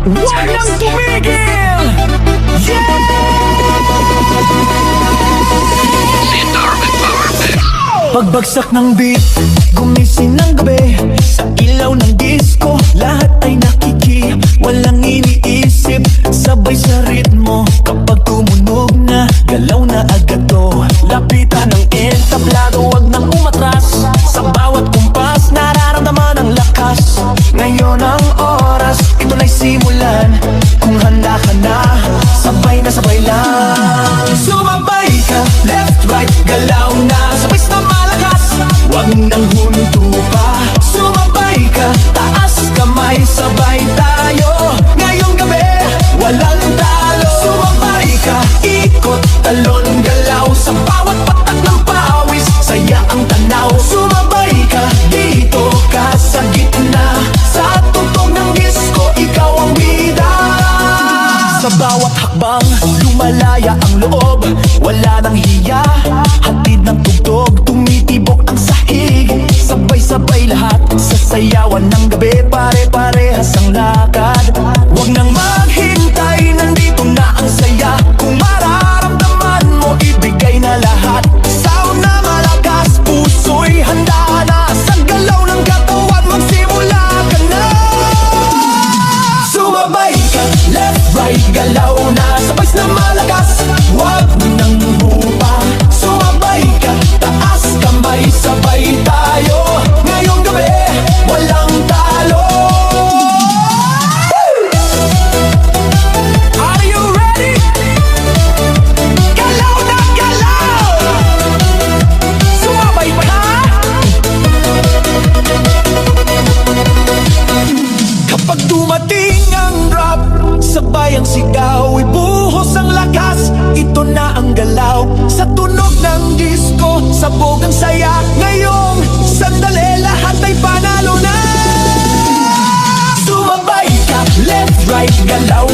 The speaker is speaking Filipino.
Huwag nang tumigil! Pagbagsak ng beat, gumising ng gabi. Sa ilaw ng disco, lahat ay nakiki. Walang iniisip, sabay sa ritmo. Kapag tumunog na, galaw na agad to. Lapitan ng entablado, wag nang umatras. Sa bawat kumpas, nararamdaman ang lakas. Ngayon ang oras, ito na'y simulan. Kung handa ka na sabay lang. Sumabay ka, left, right, galaw na. Sabay na malakas, wag nang huminto pa. Sumabay ka, taas kamay, sabay tayo. Ngayong gabi, walang talo. Sumabay ka, ikot, talon, galaw. Sa bawat patak ng pawis, saya ang tanaw. Sumabay ka, dito ka sa gitna. Sa tugtog ng disco, ikaw ang bida. Sa bawat hakbang, lumalaya ang loob. Wala nang hiya, hatid ng tugtog. Tumitibok ang sahig, sabay-sabay lahat. Sa sayawan ng gabi, pare-parehas ang lakad. Huwag nang maghintay, nandito na ang saya. Kung mararamdaman mo, ibigay na lahat. Sound na malakas, puso'y handa na. Sa galaw ng katawan, magsimula ka na. Sumabay ka, left, right, galaw na. Sabay na malakas, wag nang hupa. Sumabay ka, taas kamay, sabay tayo. Ngayong gabi, walang talo. Are you ready? Galaw na galaw! Sumabay ka! Kapag dumating ang drop, sabay ang sigaw, ibuhos ang lakas. Ito na ang galaw, sa tunog ng disco, sabog ang saya. Ngayong sandali, lahat ay panalo na. Sumabay ka, left, right, galaw